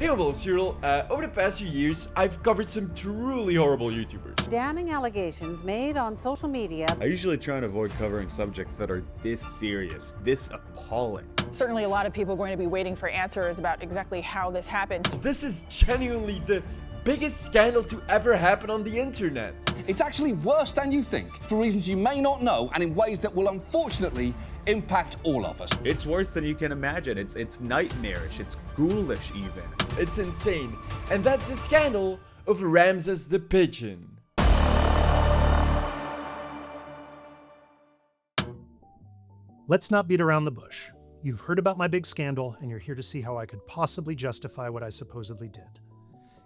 Hey, Cyril, over the past few years, I've covered some truly horrible YouTubers. Damning allegations made on social media. I usually try and avoid covering subjects that are this serious, this appalling. Certainly a lot of people are going to be waiting for answers about exactly how this happened. This is genuinely the biggest scandal to ever happen on the internet. It's actually worse than you think, for reasons you may not know and in ways that will unfortunately impact all of us. It's worse than you can imagine. It's nightmarish. It's ghoulish even. It's insane. And that's the scandal of Ramses the Pigeon. Let's not beat around the bush. You've heard about my big scandal, and you're here to see how I could possibly justify what I supposedly did.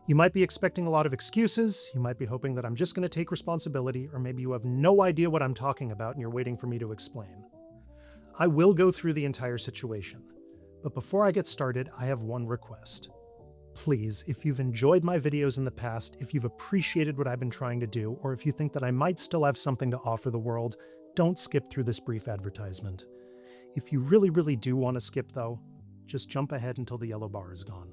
You might be expecting a lot of excuses, you might be hoping that I'm just going to take responsibility, or maybe you have no idea what I'm talking about and you're waiting for me to explain. I will go through the entire situation, but before I get started, I have one request. Please, if you've enjoyed my videos in the past, if you've appreciated what I've been trying to do, or if you think that I might still have something to offer the world, don't skip through this brief advertisement. If you really do want to skip though, just jump ahead until the yellow bar is gone.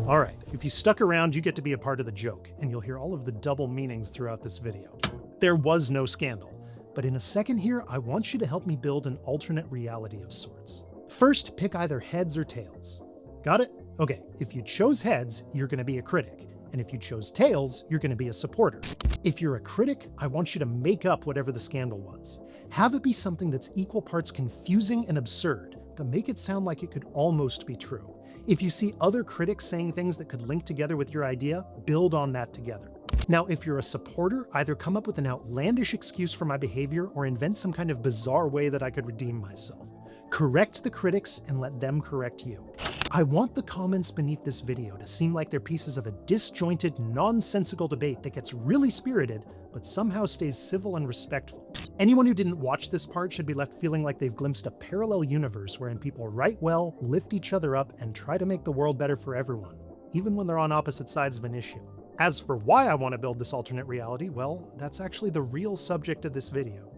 Alright, if you stuck around, you get to be a part of the joke, and you'll hear all of the double meanings throughout this video. There was no scandal, but in a second here, I want you to help me build an alternate reality of sorts. First, pick either heads or tails. Got it? Okay, if you chose heads, you're going to be a critic, and if you chose tails, you're going to be a supporter. If you're a critic, I want you to make up whatever the scandal was. Have it be something that's equal parts confusing and absurd, but make it sound like it could almost be true. If you see other critics saying things that could link together with your idea, build on that together. Now, if you're a supporter, either come up with an outlandish excuse for my behavior or invent some kind of bizarre way that I could redeem myself. Correct the critics and let them correct you. I want the comments beneath this video to seem like they're pieces of a disjointed, nonsensical debate that gets really spirited, but somehow stays civil and respectful. Anyone who didn't watch this part should be left feeling like they've glimpsed a parallel universe wherein people write well, lift each other up, and try to make the world better for everyone, even when they're on opposite sides of an issue. As for why I want to build this alternate reality, well, that's actually the real subject of this video.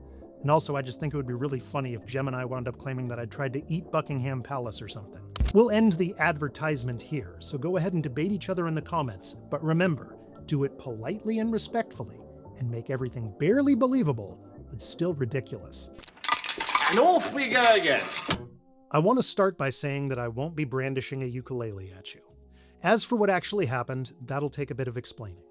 And also, I just think it would be really funny if Gemini wound up claiming that I'd tried to eat Buckingham Palace or something. We'll end the advertisement here, so go ahead and debate each other in the comments, but remember, do it politely and respectfully, and make everything barely believable, but still ridiculous. And off we go again. I want to start by saying that I won't be brandishing a ukulele at you. As for what actually happened, that'll take a bit of explaining.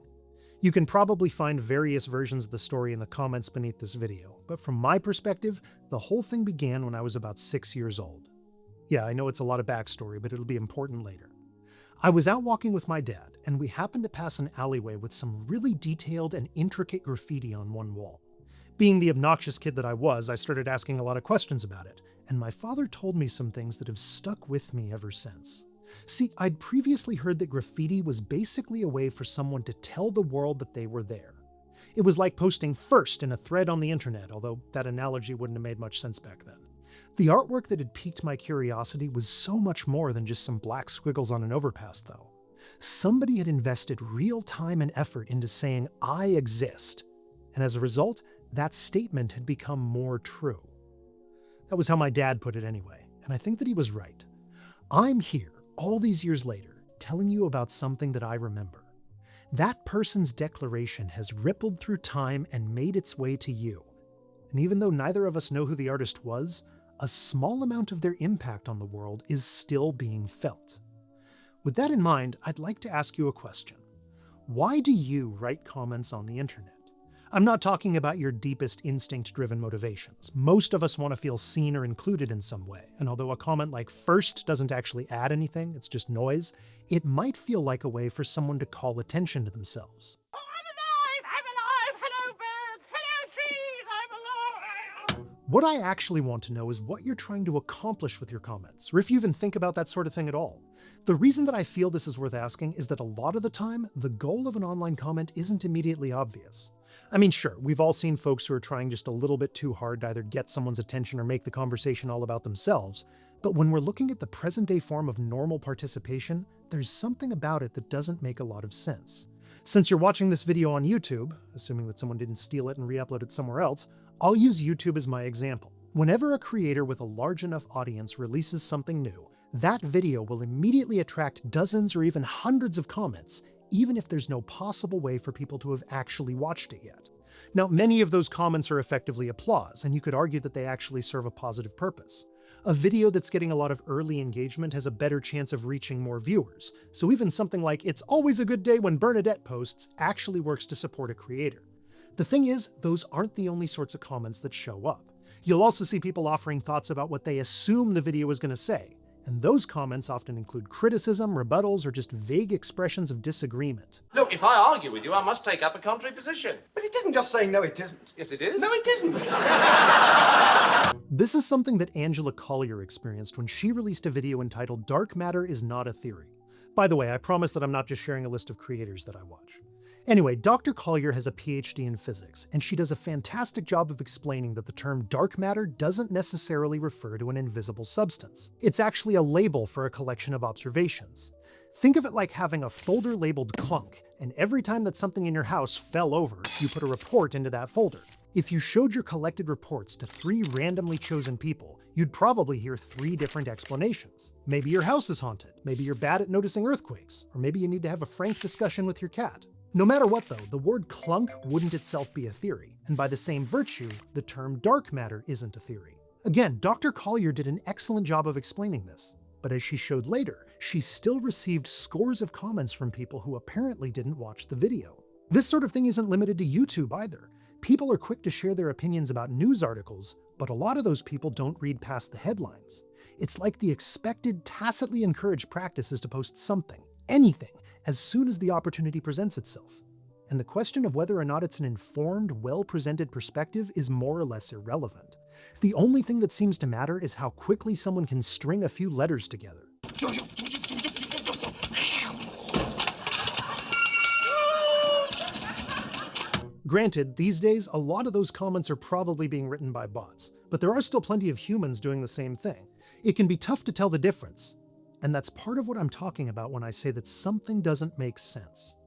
You can probably find various versions of the story in the comments beneath this video, but from my perspective, the whole thing began when I was about 6 years old. Yeah, I know it's a lot of backstory, but it'll be important later. I was out walking with my dad, and we happened to pass an alleyway with some really detailed and intricate graffiti on one wall. Being the obnoxious kid that I was, I started asking a lot of questions about it, and my father told me some things that have stuck with me ever since. See, I'd previously heard that graffiti was basically a way for someone to tell the world that they were there. It was like posting first in a thread on the internet, although that analogy wouldn't have made much sense back then. The artwork that had piqued my curiosity was so much more than just some black squiggles on an overpass, though. Somebody had invested real time and effort into saying, "I exist," and as a result, that statement had become more true. That was how my dad put it anyway, and I think that he was right. I'm here, all these years later, telling you about something that I remember. That person's declaration has rippled through time and made its way to you. And even though neither of us know who the artist was, a small amount of their impact on the world is still being felt. With that in mind, I'd like to ask you a question. Why do you write comments on the internet? I'm not talking about your deepest instinct-driven motivations. Most of us want to feel seen or included in some way, and although a comment like "first" doesn't actually add anything, it's just noise, it might feel like a way for someone to call attention to themselves. Oh, I'm alive! Hello, birds! Hello, trees! I'm alive! What I actually want to know is what you're trying to accomplish with your comments, or if you even think about that sort of thing at all. The reason that I feel this is worth asking is that a lot of the time, the goal of an online comment isn't immediately obvious. I mean, sure, we've all seen folks who are trying just a little bit too hard to either get someone's attention or make the conversation all about themselves, but when we're looking at the present-day form of normal participation, there's something about it that doesn't make a lot of sense. Since you're watching this video on YouTube, assuming that someone didn't steal it and re-upload it somewhere else, I'll use YouTube as my example. Whenever a creator with a large enough audience releases something new, that video will immediately attract dozens or even hundreds of comments, even if there's no possible way for people to have actually watched it yet. Now, many of those comments are effectively applause, and you could argue that they actually serve a positive purpose. A video that's getting a lot of early engagement has a better chance of reaching more viewers, so even something like "It's always a good day when Bernadette posts" actually works to support a creator. The thing is, those aren't the only sorts of comments that show up. You'll also see people offering thoughts about what they assume the video is going to say, and those comments often include criticism, rebuttals, or just vague expressions of disagreement. Look, if I argue with you, I must take up a contrary position. But it isn't just saying no, it isn't. Yes, it is. No, it isn't. This is something that Angela Collier experienced when she released a video entitled "Dark Matter is Not a Theory." By the way, I promise that I'm not just sharing a list of creators that I watch. Anyway, Dr. Collier has a PhD in physics, and she does a fantastic job of explaining that the term dark matter doesn't necessarily refer to an invisible substance. It's actually a label for a collection of observations. Think of it like having a folder labeled clunk, and every time that something in your house fell over, you put a report into that folder. If you showed your collected reports to 3 randomly chosen people, you'd probably hear 3 different explanations. Maybe your house is haunted, maybe you're bad at noticing earthquakes, or maybe you need to have a frank discussion with your cat. No matter what though, the word clunk wouldn't itself be a theory, and by the same virtue, the term dark matter isn't a theory. Again, Dr. Collier did an excellent job of explaining this, but as she showed later, she still received scores of comments from people who apparently didn't watch the video. This sort of thing isn't limited to YouTube either. People are quick to share their opinions about news articles, but a lot of those people don't read past the headlines. It's like the expected, tacitly encouraged practice is to post something, anything, as soon as the opportunity presents itself. And the question of whether or not it's an informed, well-presented perspective is more or less irrelevant. The only thing that seems to matter is how quickly someone can string a few letters together. Granted, these days, a lot of those comments are probably being written by bots, but there are still plenty of humans doing the same thing. It can be tough to tell the difference. And that's part of what I'm talking about when I say that something doesn't make sense.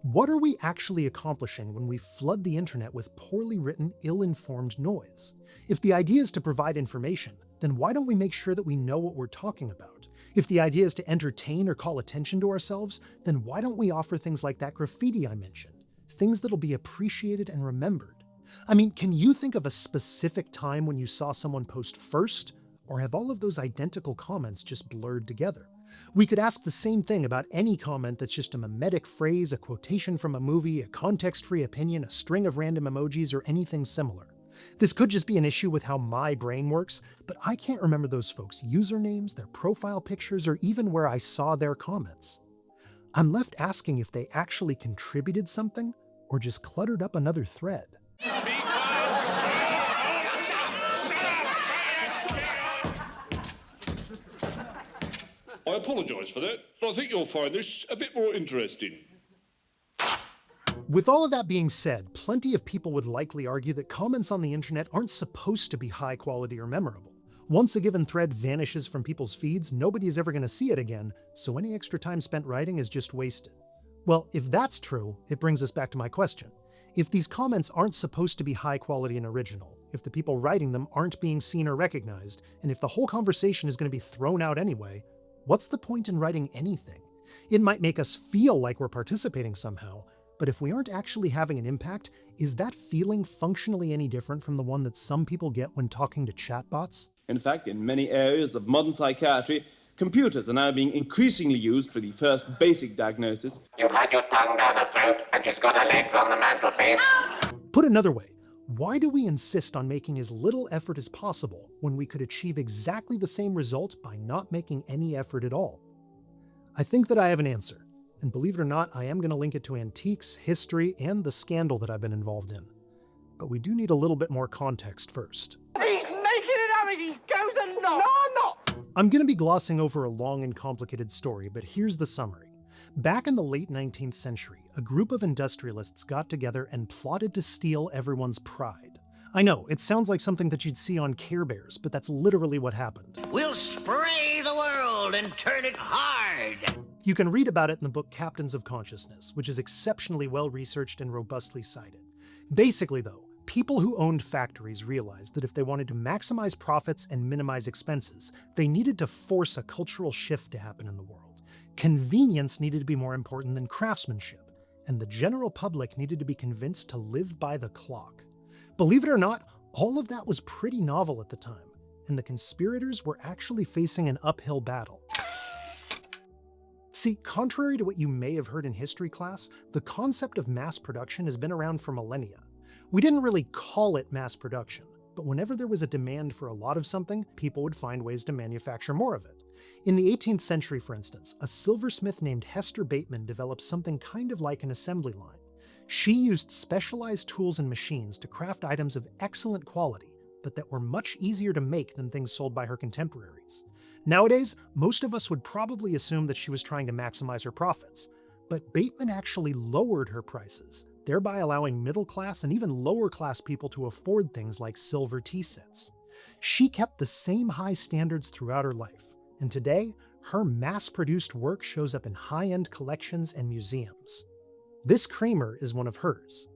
What are we actually accomplishing when we flood the internet with poorly written, ill-informed noise? If the idea is to provide information, then why don't we make sure that we know what we're talking about? If the idea is to entertain or call attention to ourselves, then why don't we offer things like that graffiti I mentioned? Things that'll be appreciated and remembered. I mean, can you think of a specific time when you saw someone post first? Or have all of those identical comments just blurred together? We could ask the same thing about any comment that's just a mimetic phrase, a quotation from a movie, a context-free opinion, a string of random emojis, or anything similar. This could just be an issue with how my brain works, but I can't remember those folks' usernames, their profile pictures, or even where I saw their comments. I'm left asking if they actually contributed something, or just cluttered up another thread. I apologise for that, but I think you'll find this a bit more interesting. With all of that being said, plenty of people would likely argue that comments on the internet aren't supposed to be high quality or memorable. Once a given thread vanishes from people's feeds, nobody is ever going to see it again, so any extra time spent writing is just wasted. Well, if that's true, it brings us back to my question. If these comments aren't supposed to be high quality and original, if the people writing them aren't being seen or recognized, and if the whole conversation is going to be thrown out anyway, what's the point in writing anything? It might make us feel like we're participating somehow, but if we aren't actually having an impact, is that feeling functionally any different from the one that some people get when talking to chatbots? In fact, in many areas of modern psychiatry, computers are now being increasingly used for the first basic diagnosis. You've had your tongue down her throat, and she's got her leg on the mantelpiece. Put another way, why do we insist on making as little effort as possible when we could achieve exactly the same result by not making any effort at all? I think that I have an answer, and believe it or not, I am going to link it to antiques, history, and the scandal that I've been involved in. But we do need a little bit more context first. He's making it up as he goes along. No, I'm not. I'm going to be glossing over a long and complicated story, but here's the summary. Back in the late 19th century, a group of industrialists got together and plotted to steal everyone's pride. I know, it sounds like something that you'd see on Care Bears, but that's literally what happened. We'll spray the world and turn it hard. You can read about it in the book Captains of Consciousness, which is exceptionally well-researched and robustly cited. Basically, though, people who owned factories realized that if they wanted to maximize profits and minimize expenses, they needed to force a cultural shift to happen in the world. Convenience needed to be more important than craftsmanship, and the general public needed to be convinced to live by the clock. Believe it or not, all of that was pretty novel at the time, and the conspirators were actually facing an uphill battle. See, contrary to what you may have heard in history class, the concept of mass production has been around for millennia. We didn't really call it mass production, but whenever there was a demand for a lot of something, people would find ways to manufacture more of it. In the 18th century, for instance, a silversmith named Hester Bateman developed something kind of like an assembly line. She used specialized tools and machines to craft items of excellent quality, but that were much easier to make than things sold by her contemporaries. Nowadays, most of us would probably assume that she was trying to maximize her profits, but Bateman actually lowered her prices, thereby allowing middle-class and even lower-class people to afford things like silver tea sets. She kept the same high standards throughout her life, and today, her mass-produced work shows up in high-end collections and museums. This creamer is one of hers.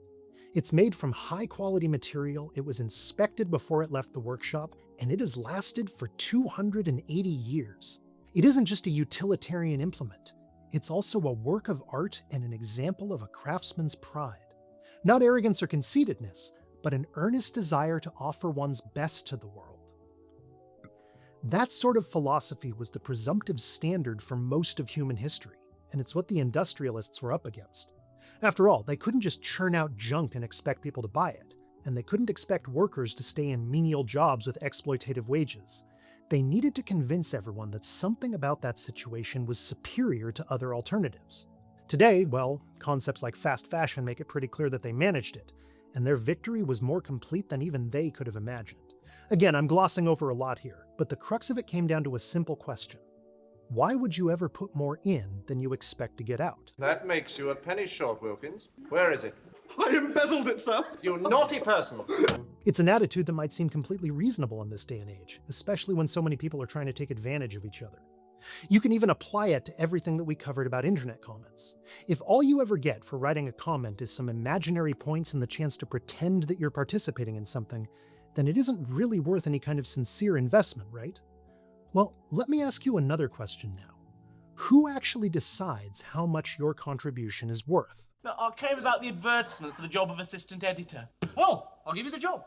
It's made from high-quality material, it was inspected before it left the workshop, and it has lasted for 280 years. It isn't just a utilitarian implement. It's also a work of art and an example of a craftsman's pride. Not arrogance or conceitedness, but an earnest desire to offer one's best to the world. That sort of philosophy was the presumptive standard for most of human history, and it's what the industrialists were up against. After all, they couldn't just churn out junk and expect people to buy it, and they couldn't expect workers to stay in menial jobs with exploitative wages. They needed to convince everyone that something about that situation was superior to other alternatives. Today, well, concepts like fast fashion make it pretty clear that they managed it, and their victory was more complete than even they could have imagined. Again, I'm glossing over a lot here, but the crux of it came down to a simple question. Why would you ever put more in than you expect to get out? That makes you a penny short, Wilkins. Where is it? I embezzled it, sir. You naughty person. It's an attitude that might seem completely reasonable in this day and age, especially when so many people are trying to take advantage of each other. You can even apply it to everything that we covered about internet comments. If all you ever get for writing a comment is some imaginary points and the chance to pretend that you're participating in something, then it isn't really worth any kind of sincere investment, right? Well, let me ask you another question now. Who actually decides how much your contribution is worth? No, I came about the advertisement for the job of assistant editor. Oh, I'll give you the job.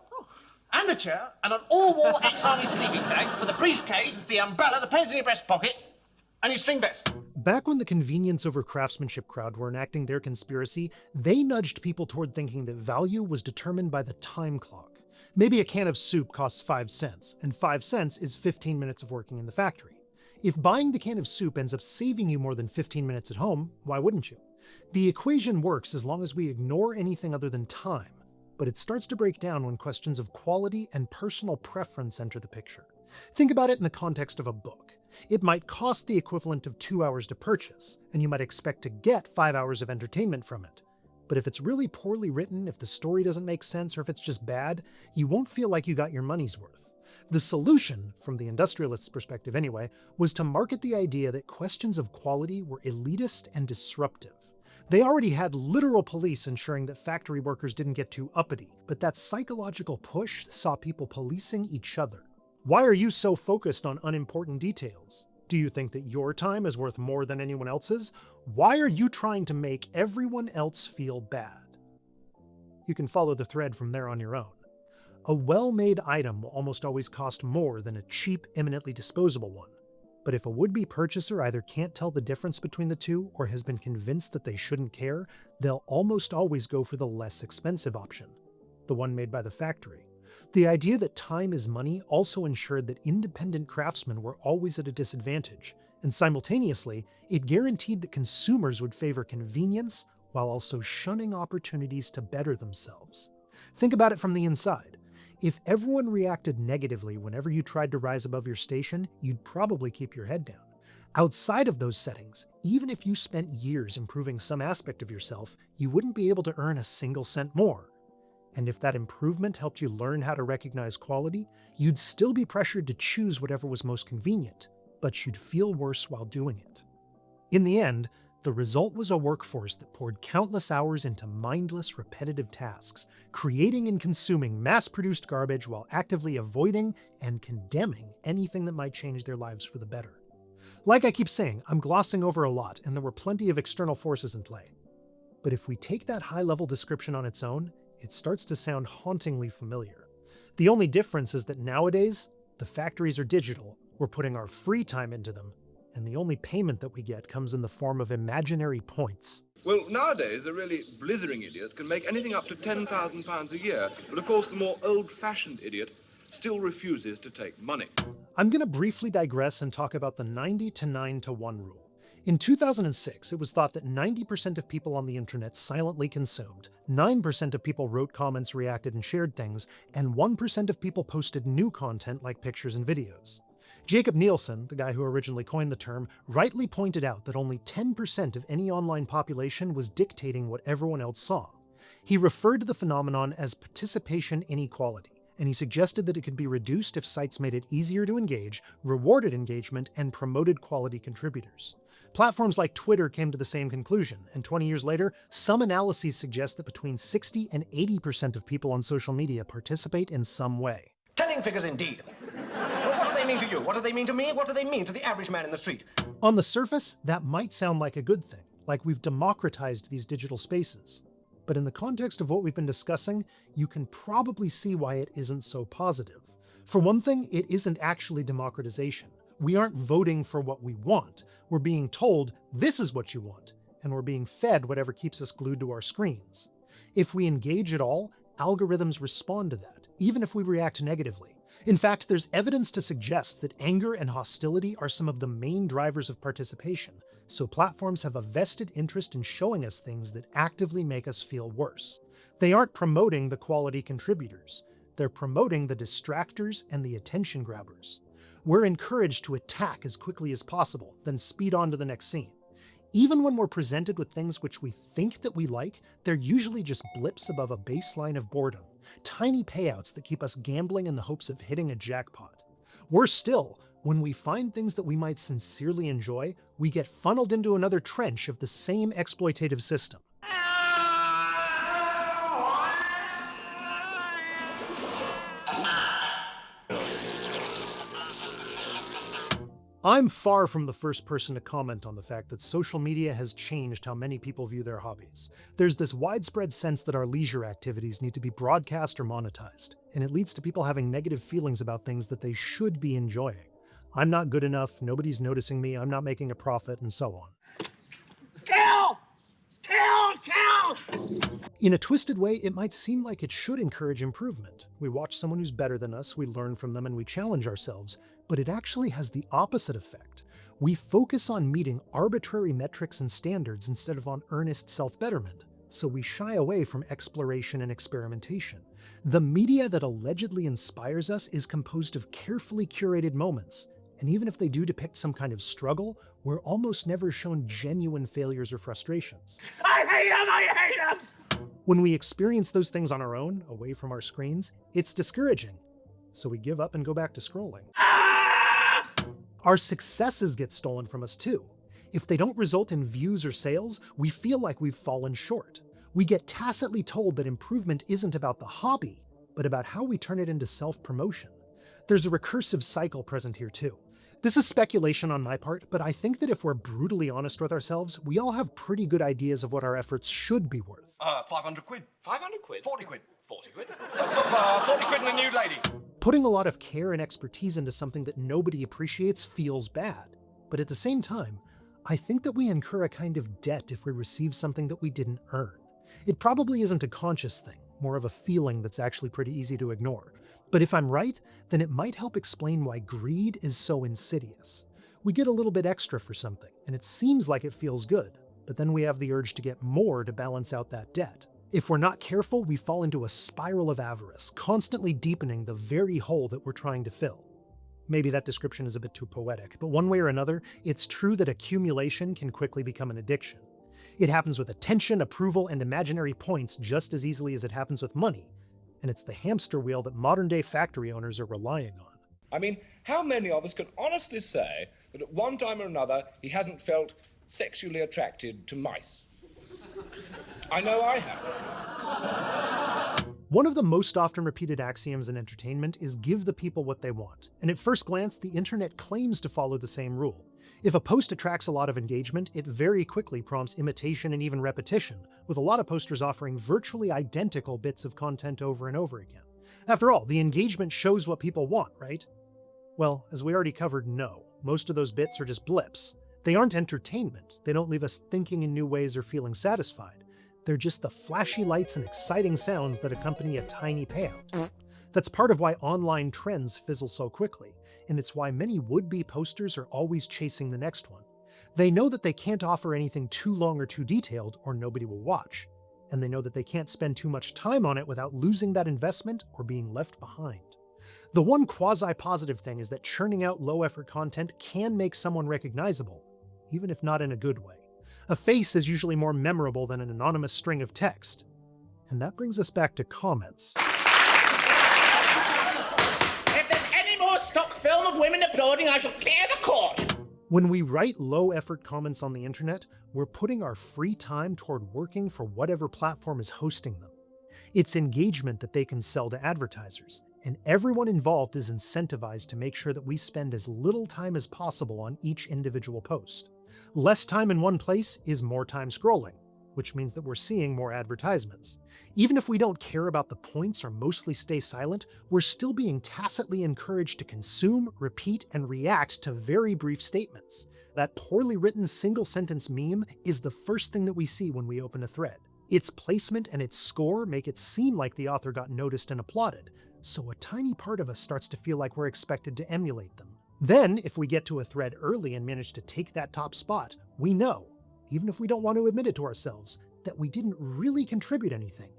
And a chair, and an all-wool ex-army sleeping bag for the briefcase, the umbrella, the pens in your breast pocket, and your string vest. Back when the convenience over craftsmanship crowd were enacting their conspiracy, they nudged people toward thinking that value was determined by the time clock. Maybe a can of soup costs 5 cents, and 5 cents is 15 minutes of working in the factory. If buying the can of soup ends up saving you more than 15 minutes at home, why wouldn't you? The equation works as long as we ignore anything other than time, but it starts to break down when questions of quality and personal preference enter the picture. Think about it in the context of a book. It might cost the equivalent of 2 hours to purchase, and you might expect to get 5 hours of entertainment from it. But if it's really poorly written, if the story doesn't make sense, or if it's just bad, you won't feel like you got your money's worth. The solution, from the industrialist's perspective anyway, was to market the idea that questions of quality were elitist and disruptive. They already had literal police ensuring that factory workers didn't get too uppity, but that psychological push saw people policing each other. Why are you so focused on unimportant details? Do you think that your time is worth more than anyone else's? Why are you trying to make everyone else feel bad? You can follow the thread from there on your own. A well-made item will almost always cost more than a cheap, eminently disposable one. But if a would-be purchaser either can't tell the difference between the two or has been convinced that they shouldn't care, they'll almost always go for the less expensive option, the one made by the factory. The idea that time is money also ensured that independent craftsmen were always at a disadvantage, and simultaneously, it guaranteed that consumers would favor convenience while also shunning opportunities to better themselves. Think about it from the inside. If everyone reacted negatively whenever you tried to rise above your station, you'd probably keep your head down. Outside of those settings, even if you spent years improving some aspect of yourself, you wouldn't be able to earn a single cent more. And if that improvement helped you learn how to recognize quality, you'd still be pressured to choose whatever was most convenient, but you'd feel worse while doing it. In the end, The result was a workforce that poured countless hours into mindless, repetitive tasks, creating and consuming mass-produced garbage while actively avoiding and condemning anything that might change their lives for the better. Like I keep saying, I'm glossing over a lot, and there were plenty of external forces in play. But if we take that high-level description on its own, it starts to sound hauntingly familiar. The only difference is that nowadays, the factories are digital, we're putting our free time into them, and the only payment that we get comes in the form of imaginary points. Well, nowadays, a really blithering idiot can make anything up to £10,000 a year, but of course the more old-fashioned idiot still refuses to take money. I'm going to briefly digress and talk about the 90 to 9 to 1 rule. In 2006, it was thought that 90% of people on the internet silently consumed, 9% of people wrote comments, reacted, and shared things, and 1% of people posted new content like pictures and videos. Jacob Nielsen, the guy who originally coined the term, rightly pointed out that only 10% of any online population was dictating what everyone else saw. He referred to the phenomenon as participation inequality, and he suggested that it could be reduced if sites made it easier to engage, rewarded engagement, and promoted quality contributors. Platforms like Twitter came to the same conclusion, and 20 years later, some analyses suggest that between 60 and 80% of people on social media participate in some way. Telling figures indeed. But what do they mean to you? What do they mean to me? What do they mean to the average man in the street? On the surface, that might sound like a good thing, like we've democratized these digital spaces. But in the context of what we've been discussing, you can probably see why it isn't so positive. For one thing, it isn't actually democratization. We aren't voting for what we want. We're being told, this is what you want, and we're being fed whatever keeps us glued to our screens. If we engage at all, algorithms respond to that, even if we react negatively. In fact, there's evidence to suggest that anger and hostility are some of the main drivers of participation, so platforms have a vested interest in showing us things that actively make us feel worse. They aren't promoting the quality contributors. They're promoting the distractors and the attention grabbers. We're encouraged to attack as quickly as possible, then speed on to the next scene. Even when we're presented with things which we think that we like, they're usually just blips above a baseline of boredom, tiny payouts that keep us gambling in the hopes of hitting a jackpot. Worse still, when we find things that we might sincerely enjoy, we get funneled into another trench of the same exploitative system. I'm far from the first person to comment on the fact that social media has changed how many people view their hobbies. There's this widespread sense that our leisure activities need to be broadcast or monetized, and it leads to people having negative feelings about things that they should be enjoying. I'm not good enough, nobody's noticing me, I'm not making a profit, and so on. Kill! Kill! Kill! In a twisted way, it might seem like it should encourage improvement. We watch someone who's better than us, we learn from them, and we challenge ourselves, but it actually has the opposite effect. We focus on meeting arbitrary metrics and standards instead of on earnest self-betterment, so we shy away from exploration and experimentation. The media that allegedly inspires us is composed of carefully curated moments, and even if they do depict some kind of struggle, we're almost never shown genuine failures or frustrations. I hate him! I hate him! When we experience those things on our own, away from our screens, it's discouraging. So we give up and go back to scrolling. Our successes get stolen from us too. If they don't result in views or sales, we feel like we've fallen short. We get tacitly told that improvement isn't about the hobby, but about how we turn it into self-promotion. There's a recursive cycle present here too. This is speculation on my part, but I think that if we're brutally honest with ourselves, we all have pretty good ideas of what our efforts should be worth. 500 quid. 500 quid? 40 quid. 40 quid? 40 quid and a new lady. Putting a lot of care and expertise into something that nobody appreciates feels bad. But at the same time, I think that we incur a kind of debt if we receive something that we didn't earn. It probably isn't a conscious thing, more of a feeling that's actually pretty easy to ignore. But if I'm right, then it might help explain why greed is so insidious. We get a little bit extra for something, and it seems like it feels good, but then we have the urge to get more to balance out that debt. If we're not careful, we fall into a spiral of avarice, constantly deepening the very hole that we're trying to fill. Maybe that description is a bit too poetic, but one way or another, it's true that accumulation can quickly become an addiction. It happens with attention, approval, and imaginary points just as easily as it happens with money, and it's the hamster wheel that modern-day factory owners are relying on. I mean, how many of us can honestly say that at one time or another he hasn't felt sexually attracted to mice. I know I have. One of the most often repeated axioms in entertainment is give the people what they want, and at first glance, the internet claims to follow the same rule. If a post attracts a lot of engagement, it very quickly prompts imitation and even repetition, with a lot of posters offering virtually identical bits of content over and over again. After all, the engagement shows what people want, right? Well, as we already covered, no. Most of those bits are just blips. They aren't entertainment. They don't leave us thinking in new ways or feeling satisfied. They're just the flashy lights and exciting sounds that accompany a tiny payout. That's part of why online trends fizzle so quickly, and it's why many would-be posters are always chasing the next one. They know that they can't offer anything too long or too detailed, or nobody will watch. And they know that they can't spend too much time on it without losing that investment or being left behind. The one quasi-positive thing is that churning out low-effort content can make someone recognizable, even if not in a good way. A face is usually more memorable than an anonymous string of text. And that brings us back to comments. If there's any more stock film of women applauding, I shall clear the court. When we write low-effort comments on the internet, we're putting our free time toward working for whatever platform is hosting them. It's engagement that they can sell to advertisers, and everyone involved is incentivized to make sure that we spend as little time as possible on each individual post. Less time in one place is more time scrolling, which means that we're seeing more advertisements. Even if we don't care about the points or mostly stay silent, we're still being tacitly encouraged to consume, repeat, and react to very brief statements. That poorly written single-sentence meme is the first thing that we see when we open a thread. Its placement and its score make it seem like the author got noticed and applauded, so a tiny part of us starts to feel like we're expected to emulate them. Then, if we get to a thread early and manage to take that top spot, we know, even if we don't want to admit it to ourselves, that we didn't really contribute anything,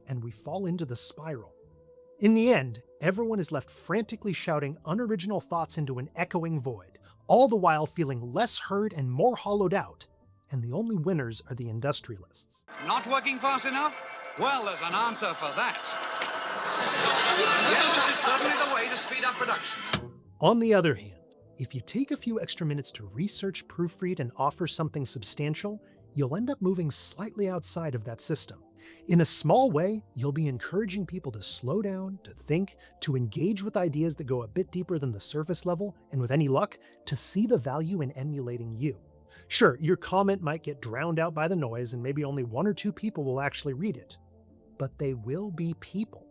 and we fall into the spiral. In the end, everyone is left frantically shouting unoriginal thoughts into an echoing void, all the while feeling less heard and more hollowed out, and the only winners are the industrialists. Not working fast enough? Well, there's an answer for that. Yes, this is certainly the way to speed up production. On the other hand, if you take a few extra minutes to research, proofread, and offer something substantial, you'll end up moving slightly outside of that system. In a small way, you'll be encouraging people to slow down, to think, to engage with ideas that go a bit deeper than the surface level, and with any luck, to see the value in emulating you. Sure, your comment might get drowned out by the noise and maybe only 1 or 2 people will actually read it. But they will be people.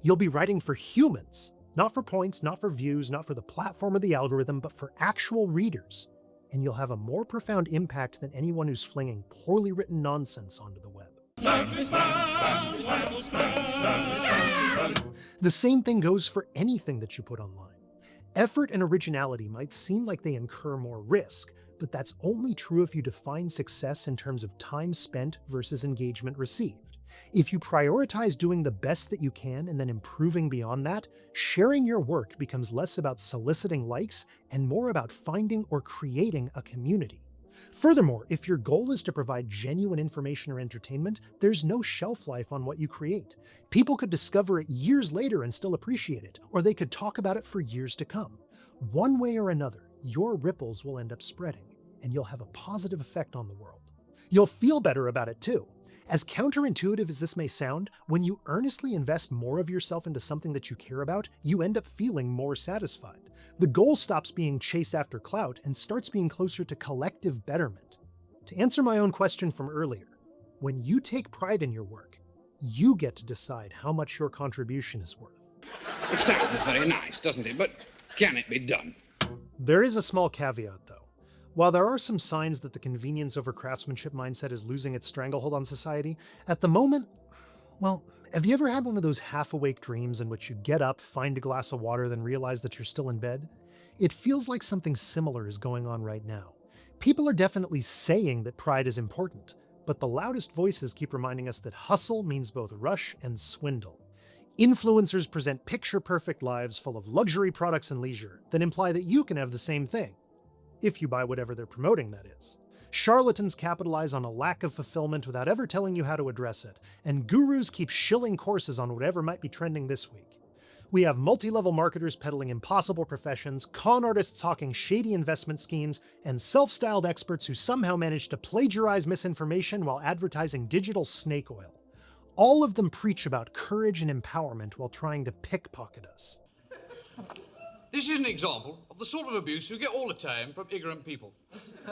You'll be writing for humans. Not for points, not for views, not for the platform or the algorithm, but for actual readers. And you'll have a more profound impact than anyone who's flinging poorly written nonsense onto the web. The same thing goes for anything that you put online. Effort and originality might seem like they incur more risk, but that's only true if you define success in terms of time spent versus engagement received. If you prioritize doing the best that you can and then improving beyond that, sharing your work becomes less about soliciting likes and more about finding or creating a community. Furthermore, if your goal is to provide genuine information or entertainment, there's no shelf life on what you create. People could discover it years later and still appreciate it, or they could talk about it for years to come. One way or another, your ripples will end up spreading, and you'll have a positive effect on the world. You'll feel better about it too. As counterintuitive as this may sound, when you earnestly invest more of yourself into something that you care about, you end up feeling more satisfied. The goal stops being chase after clout and starts being closer to collective betterment. To answer my own question from earlier, when you take pride in your work, you get to decide how much your contribution is worth. It sounds very nice, doesn't it? But can it be done? There is a small caveat, though. While there are some signs that the convenience over craftsmanship mindset is losing its stranglehold on society, at the moment, well, have you ever had one of those half-awake dreams in which you get up, find a glass of water, then realize that you're still in bed? It feels like something similar is going on right now. People are definitely saying that pride is important, but the loudest voices keep reminding us that hustle means both rush and swindle. Influencers present picture-perfect lives full of luxury products and leisure that imply that you can have the same thing. If you buy whatever they're promoting, that is. Charlatans capitalize on a lack of fulfillment without ever telling you how to address it, and gurus keep shilling courses on whatever might be trending this week. We have multi-level marketers peddling impossible professions, con artists hawking shady investment schemes, and self-styled experts who somehow manage to plagiarize misinformation while advertising digital snake oil. All of them preach about courage and empowerment while trying to pickpocket us. This is an example of the sort of abuse we get all the time from ignorant people.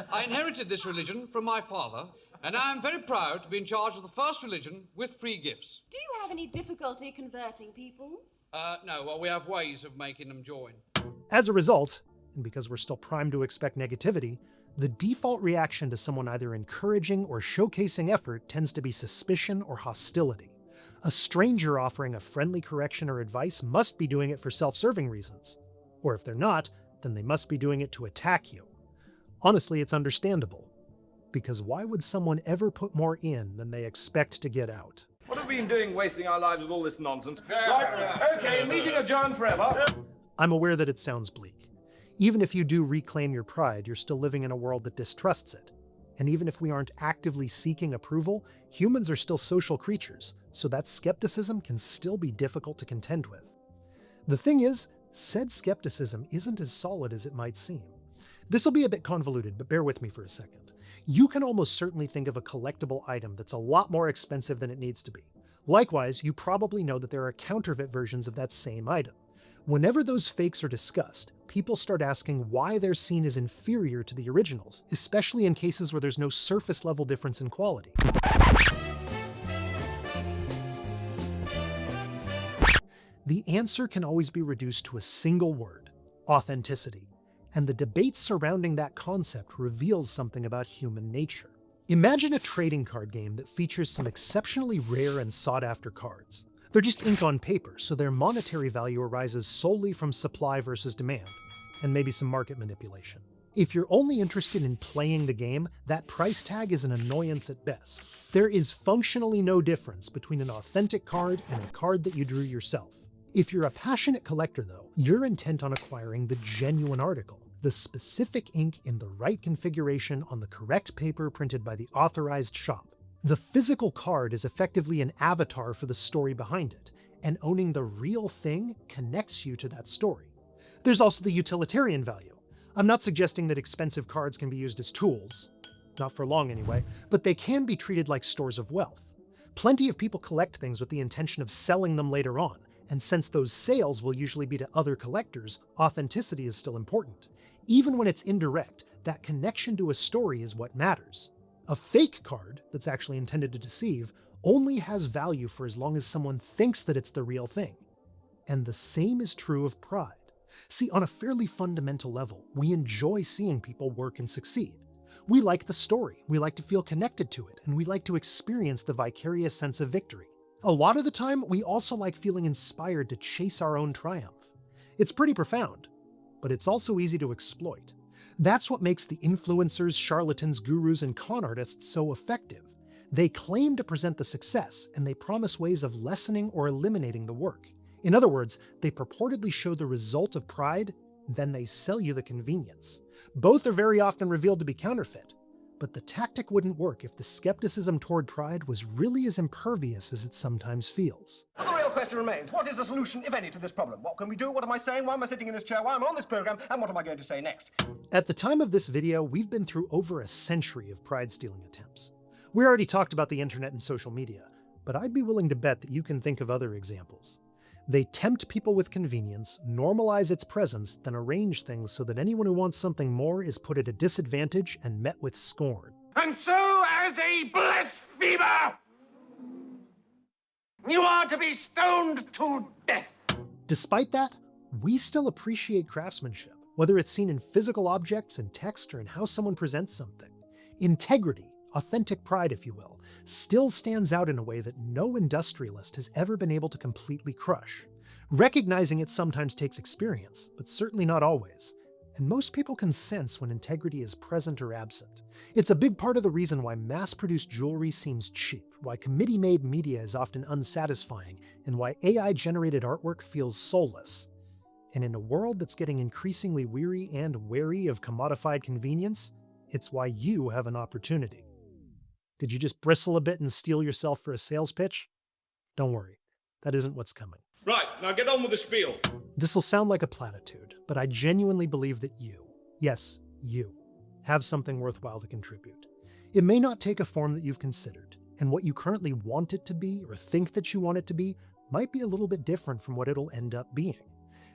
I inherited this religion from my father, and I am very proud to be in charge of the first religion with free gifts. Do you have any difficulty converting people? No, well, we have ways of making them join. As a result, and because we're still primed to expect negativity, the default reaction to someone either encouraging or showcasing effort tends to be suspicion or hostility. A stranger offering a friendly correction or advice must be doing it for self-serving reasons. Or if they're not, then they must be doing it to attack you. Honestly, it's understandable. Because why would someone ever put more in than they expect to get out? What have we been doing wasting our lives with all this nonsense? Right, okay, meeting adjourned forever. I'm aware that it sounds bleak. Even if you do reclaim your pride, you're still living in a world that distrusts it. And even if we aren't actively seeking approval, humans are still social creatures, so that skepticism can still be difficult to contend with. The thing is, said skepticism isn't as solid as it might seem. This will be a bit convoluted, but bear with me for a second. You can almost certainly think of a collectible item that's a lot more expensive than it needs to be. Likewise, you probably know that there are counterfeit versions of that same item. Whenever those fakes are discussed, people start asking why they're seen as inferior to the originals, especially in cases where there's no surface-level difference in quality. The answer can always be reduced to a single word: authenticity. And the debate surrounding that concept reveals something about human nature. Imagine a trading card game that features some exceptionally rare and sought-after cards. They're just ink on paper, so their monetary value arises solely from supply versus demand, and maybe some market manipulation. If you're only interested in playing the game, that price tag is an annoyance at best. There is functionally no difference between an authentic card and a card that you drew yourself. If you're a passionate collector, though, you're intent on acquiring the genuine article. The specific ink in the right configuration on the correct paper printed by the authorized shop. The physical card is effectively an avatar for the story behind it, and owning the real thing connects you to that story. There's also the utilitarian value. I'm not suggesting that expensive cards can be used as tools, not for long anyway, but they can be treated like stores of wealth. Plenty of people collect things with the intention of selling them later on, and since those sales will usually be to other collectors, authenticity is still important. Even when it's indirect, that connection to a story is what matters. A fake card that's actually intended to deceive only has value for as long as someone thinks that it's the real thing. And the same is true of pride. See, on a fairly fundamental level, we enjoy seeing people work and succeed. We like the story, we like to feel connected to it, and we like to experience the vicarious sense of victory. A lot of the time, we also like feeling inspired to chase our own triumph. It's pretty profound, but it's also easy to exploit. That's what makes the influencers, charlatans, gurus, and con artists so effective. They claim to present the success, and they promise ways of lessening or eliminating the work. In other words, they purportedly show the result of pride, then they sell you the convenience. Both are very often revealed to be counterfeit, but the tactic wouldn't work if the skepticism toward pride was really as impervious as it sometimes feels. But the real question remains, what is the solution, if any, to this problem? What can we do? What am I saying? Why am I sitting in this chair? Why am I on this program? And what am I going to say next? At the time of this video, we've been through over a century of pride-stealing attempts. We already talked about the internet and social media, but I'd be willing to bet that you can think of other examples. They tempt people with convenience, normalize its presence, then arrange things so that anyone who wants something more is put at a disadvantage and met with scorn. And so, as a blasphemer, you are to be stoned to death. Despite that, we still appreciate craftsmanship, whether it's seen in physical objects, in text, or in how someone presents something. Integrity, authentic pride, if you will, still stands out in a way that no industrialist has ever been able to completely crush. Recognizing it sometimes takes experience, but certainly not always. And most people can sense when integrity is present or absent. It's a big part of the reason why mass-produced jewelry seems cheap, why committee-made media is often unsatisfying, and why AI-generated artwork feels soulless. And in a world that's getting increasingly weary and wary of commodified convenience, it's why you have an opportunity. Did you just bristle a bit and steel yourself for a sales pitch? Don't worry, that isn't what's coming. Right, now get on with the spiel. This'll sound like a platitude, but I genuinely believe that you, yes, you, have something worthwhile to contribute. It may not take a form that you've considered, and what you currently want it to be or think that you want it to be might be a little bit different from what it'll end up being.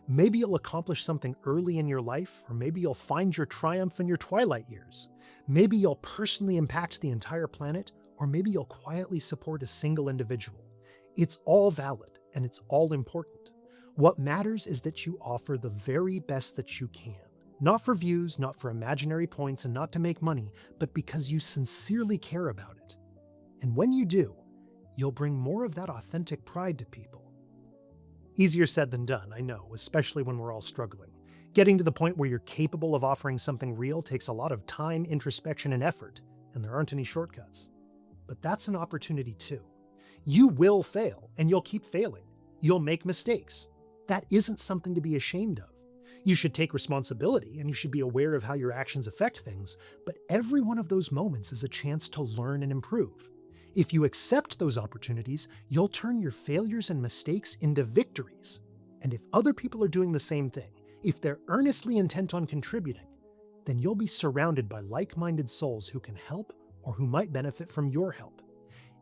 Maybe you'll accomplish something early in your life, or maybe you'll find your triumph in your twilight years. Maybe you'll personally impact the entire planet, or maybe you'll quietly support a single individual. It's all valid, and it's all important. What matters is that you offer the very best that you can. Not for views, not for imaginary points, and not to make money, but because you sincerely care about it. And when you do, you'll bring more of that authentic pride to people. Easier said than done, I know, especially when we're all struggling. Getting to the point where you're capable of offering something real takes a lot of time, introspection, and effort, and there aren't any shortcuts. But that's an opportunity too. You will fail, and you'll keep failing. You'll make mistakes. That isn't something to be ashamed of. You should take responsibility, and you should be aware of how your actions affect things, but every one of those moments is a chance to learn and improve. If you accept those opportunities, you'll turn your failures and mistakes into victories. And if other people are doing the same thing, if they're earnestly intent on contributing, then you'll be surrounded by like-minded souls who can help or who might benefit from your help.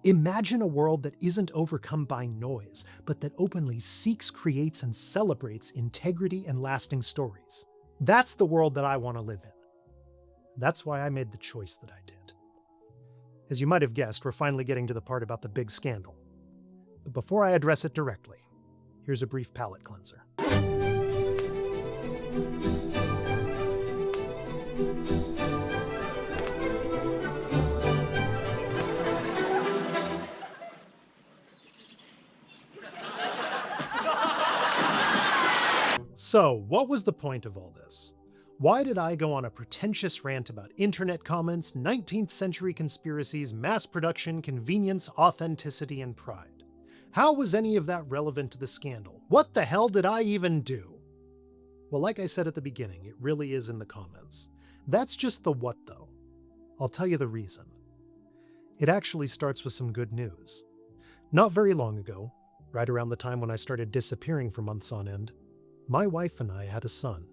Imagine a world that isn't overcome by noise, but that openly seeks, creates, and celebrates integrity and lasting stories. That's the world that I want to live in. That's why I made the choice that I did. As you might have guessed, we're finally getting to the part about the big scandal. But before I address it directly, here's a brief palate cleanser. So, what was the point of all this? Why did I go on a pretentious rant about internet comments, 19th century conspiracies, mass production, convenience, authenticity, and pride? How was any of that relevant to the scandal? What the hell did I even do? Well, like I said at the beginning, it really is in the comments. That's just the what, though. I'll tell you the reason. It actually starts with some good news. Not very long ago, right around the time when I started disappearing for months on end, my wife and I had a son.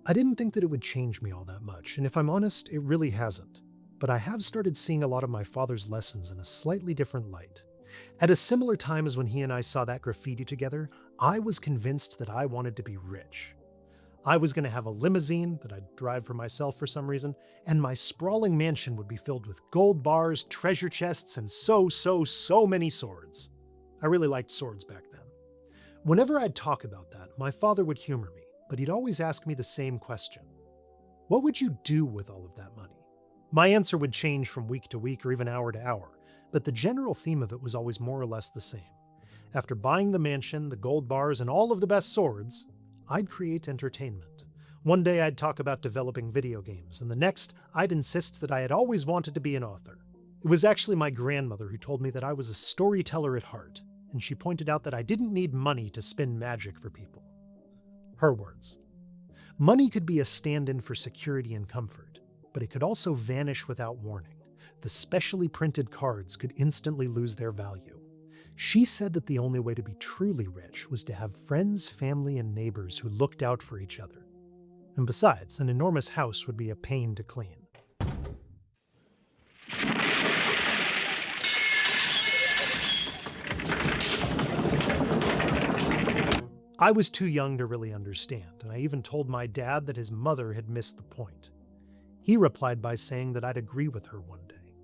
I didn't think that it would change me all that much, and if I'm honest, it really hasn't. But I have started seeing a lot of my father's lessons in a slightly different light. At a similar time as when he and I saw that graffiti together, I was convinced that I wanted to be rich. I was going to have a limousine that I'd drive for myself for some reason, and my sprawling mansion would be filled with gold bars, treasure chests, and so many swords. I really liked swords back then. Whenever I'd talk about that, my father would humor me, but he'd always ask me the same question. What would you do with all of that money? My answer would change from week to week or even hour to hour, but the general theme of it was always more or less the same. After buying the mansion, the gold bars, and all of the best swords, I'd create entertainment. One day I'd talk about developing video games, and the next I'd insist that I had always wanted to be an author. It was actually my grandmother who told me that I was a storyteller at heart, and she pointed out that I didn't need money to spin magic for people. Her words. Money could be a stand-in for security and comfort, but it could also vanish without warning. The specially printed cards could instantly lose their value. She said that the only way to be truly rich was to have friends, family, and neighbors who looked out for each other. And besides, an enormous house would be a pain to clean. I was too young to really understand, and I even told my dad that his mother had missed the point. He replied by saying that I'd agree with her one day.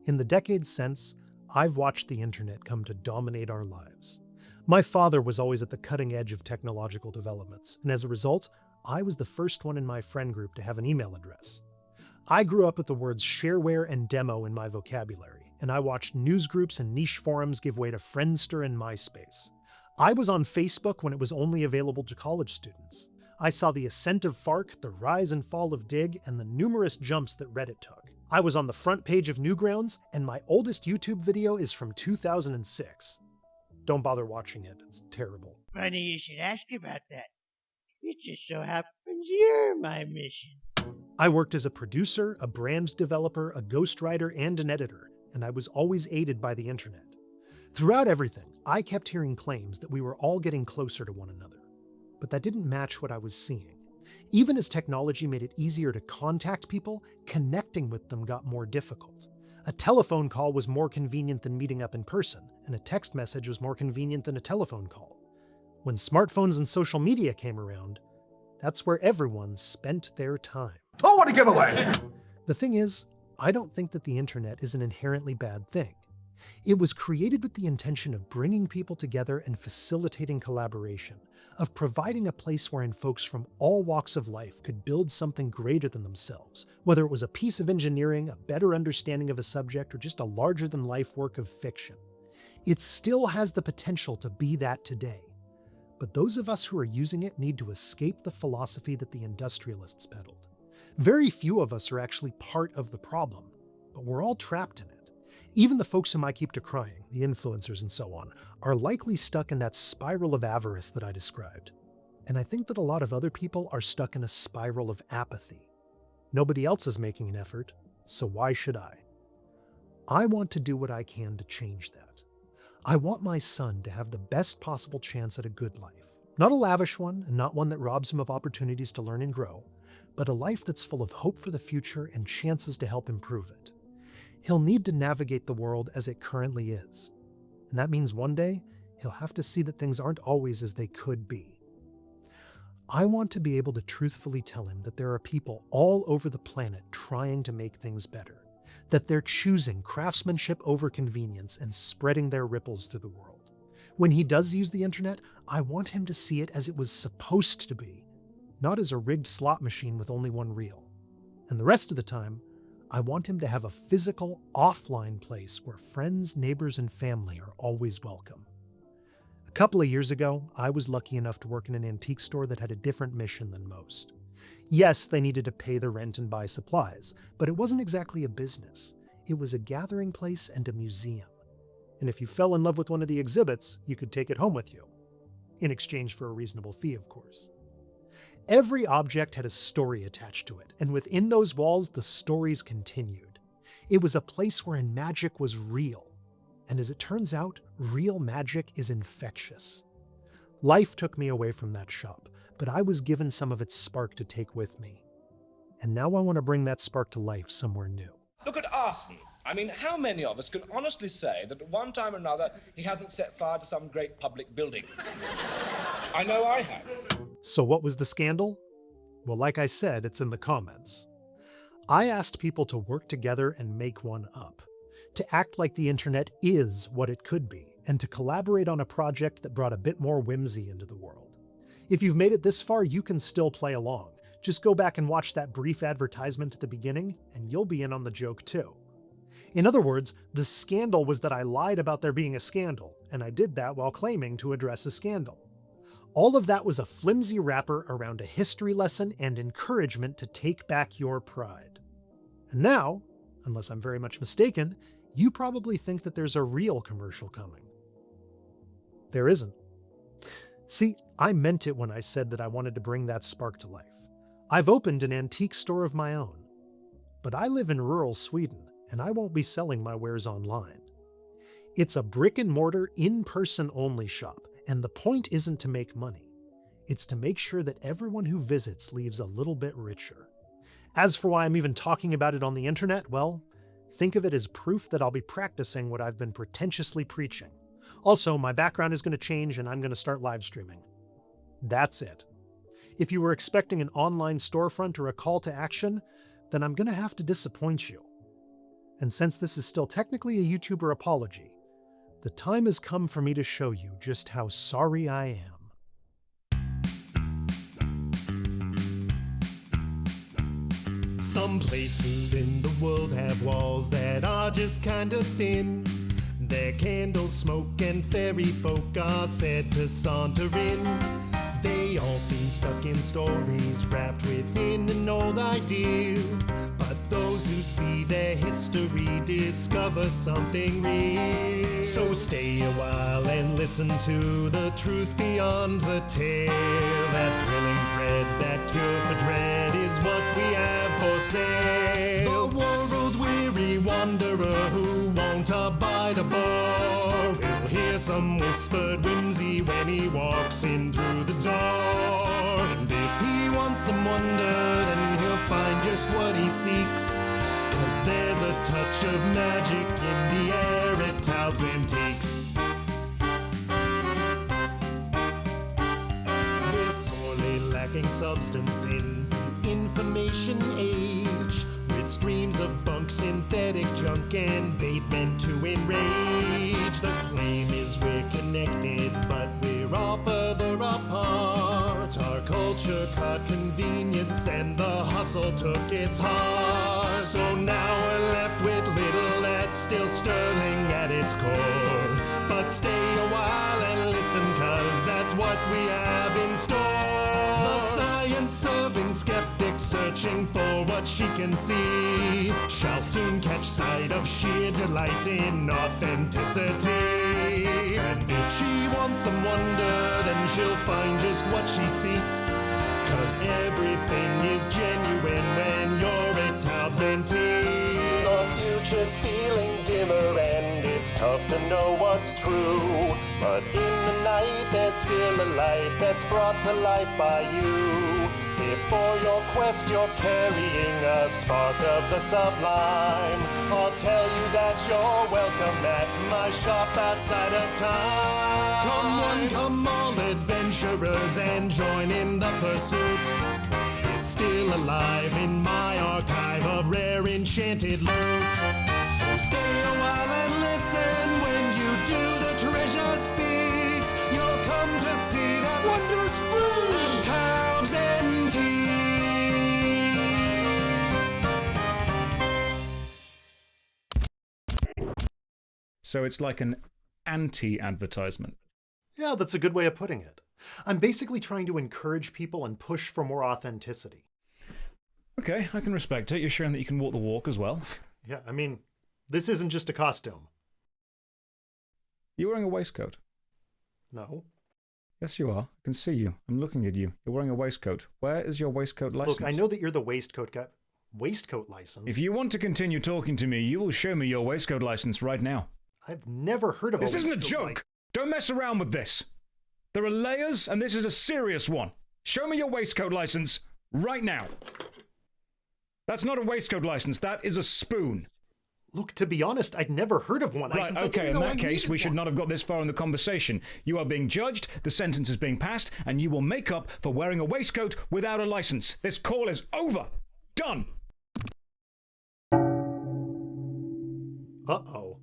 In the decades since, I've watched the internet come to dominate our lives. My father was always at the cutting edge of technological developments, and as a result, I was the first one in my friend group to have an email address. I grew up with the words shareware and demo in my vocabulary, and I watched news groups and niche forums give way to Friendster and MySpace. I was on Facebook when it was only available to college students. I saw the ascent of FARC, the rise and fall of Dig, and the numerous jumps that Reddit took. I was on the front page of Newgrounds, and my oldest YouTube video is from 2006. Don't bother watching it, it's terrible. Funny you should ask about that. It just so happens you're my mission. I worked as a producer, a brand developer, a ghostwriter, and an editor, and I was always aided by the internet. Throughout everything, I kept hearing claims that we were all getting closer to one another, but that didn't match what I was seeing. Even as technology made it easier to contact people, connecting with them got more difficult. A telephone call was more convenient than meeting up in person, and a text message was more convenient than a telephone call. When smartphones and social media came around, that's where everyone spent their time. Oh, what a giveaway! The thing is, I don't think that the internet is an inherently bad thing. It was created with the intention of bringing people together and facilitating collaboration, of providing a place wherein folks from all walks of life could build something greater than themselves, whether it was a piece of engineering, a better understanding of a subject, or just a larger-than-life work of fiction. It still has the potential to be that today, but those of us who are using it need to escape the philosophy that the industrialists peddled. Very few of us are actually part of the problem, but we're all trapped in it. Even the folks whom I keep decrying, the influencers and so on, are likely stuck in that spiral of avarice that I described. And I think that a lot of other people are stuck in a spiral of apathy. Nobody else is making an effort, so why should I? I want to do what I can to change that. I want my son to have the best possible chance at a good life. Not a lavish one, and not one that robs him of opportunities to learn and grow, but a life that's full of hope for the future and chances to help improve it. He'll need to navigate the world as it currently is. And that means one day, he'll have to see that things aren't always as they could be. I want to be able to truthfully tell him that there are people all over the planet trying to make things better, that they're choosing craftsmanship over convenience and spreading their ripples through the world. When he does use the internet, I want him to see it as it was supposed to be, not as a rigged slot machine with only one reel. And the rest of the time, I want him to have a physical, offline place where friends, neighbors, and family are always welcome. A couple of years ago, I was lucky enough to work in an antique store that had a different mission than most. Yes, they needed to pay the rent and buy supplies, but it wasn't exactly a business. It was a gathering place and a museum. And if you fell in love with one of the exhibits, you could take it home with you. In exchange for a reasonable fee, of course. Every object had a story attached to it, and within those walls, the stories continued. It was a place wherein magic was real, and as it turns out, real magic is infectious. Life took me away from that shop, but I was given some of its spark to take with me. And now I want to bring that spark to life somewhere new. Look at arson. I mean, how many of us can honestly say that at one time or another he hasn't set fire to some great public building? I know I have. So what was the scandal? Well, like I said, it's in the comments. I asked people to work together and make one up, to act like the internet is what it could be, and to collaborate on a project that brought a bit more whimsy into the world. If you've made it this far, you can still play along. Just go back and watch that brief advertisement at the beginning, and you'll be in on the joke too. In other words, the scandal was that I lied about there being a scandal, and I did that while claiming to address a scandal. All of that was a flimsy wrapper around a history lesson and encouragement to take back your pride. And now, unless I'm very much mistaken, you probably think that there's a real commercial coming. There isn't. See, I meant it when I said that I wanted to bring that spark to life. I've opened an antique store of my own. But I live in rural Sweden, and I won't be selling my wares online. It's a brick-and-mortar, in-person only shop, and the point isn't to make money. It's to make sure that everyone who visits leaves a little bit richer. As for why I'm even talking about it on the internet, well, think of it as proof that I'll be practicing what I've been pretentiously preaching. Also, my background is going to change and I'm going to start live streaming. That's it. If you were expecting an online storefront or a call to action, then I'm going to have to disappoint you. And since this is still technically a YouTuber apology, the time has come for me to show you just how sorry I am. Some places in the world have walls that are just kind of thin. Their candles smoke and fairy folk are said to saunter in. They all seem stuck in stories wrapped within an old ideal. But those who see their history discover something real. So stay a while and listen to the truth beyond the tale. That thrilling thread, that cure for dread is what we have for sale. The world-weary wanderer who won't abide a bore will some whispered whimsy when he walks in through the door. And if he wants some wonder, then he'll find just what he seeks. 'Cause there's a touch of magic in the air at Taube's Antiques. We're sorely lacking substance in the information age, with streams of bunk, synthetic junk, and bait meant to enrage. The claim is we're connected, but we're all further apart. Our culture caught convenience, and the hustle took its heart. So now we're left with little that's still sterling at its core. But stay a while and listen, 'cause that's what we have in store. The science-serving skeptic searching for what she can see shall soon catch sight of sheer delight in authenticity. And if she wants some wonder, then she'll find just what she seeks. 'Cause everything is genuine when you're at Taube's Antiques. The future's feeling dimmer and it's tough to know what's true. But in the night there's still a light that's brought to life by you. If for your quest you're carrying a spark of the sublime, I'll tell you that you're welcome at my shop outside of time. Come one, come all adventurers, and join in the pursuit. It's still alive in my archive of rare enchanted loot. So stay a while and listen. When you do, the treasure speaks. You'll come to see that wonders free. Taube's Antiques. So it's like an anti-advertisement. Yeah, that's a good way of putting it. I'm basically trying to encourage people and push for more authenticity. Okay, I can respect it. You're showing that you can walk the walk as well. Yeah, I mean, this isn't just a costume. You're wearing a waistcoat. No. Yes, you are. I can see you. I'm looking at you. You're wearing a waistcoat. Where is your waistcoat license? Look, I know that you're the waistcoat guy. Waistcoat license? If you want to continue talking to me, you will show me your waistcoat license right now. I've never heard of This isn't a joke! Don't mess around with this! There are layers, and this is a serious one. Show me your waistcoat license right now. That's not a waistcoat license, that is a spoon. Look, to be honest, I'd never heard of one. Right, okay, in that case, we should not have got this far in the conversation. You are being judged, the sentence is being passed, and you will make up for wearing a waistcoat without a license. This call is over. Done. Uh-oh.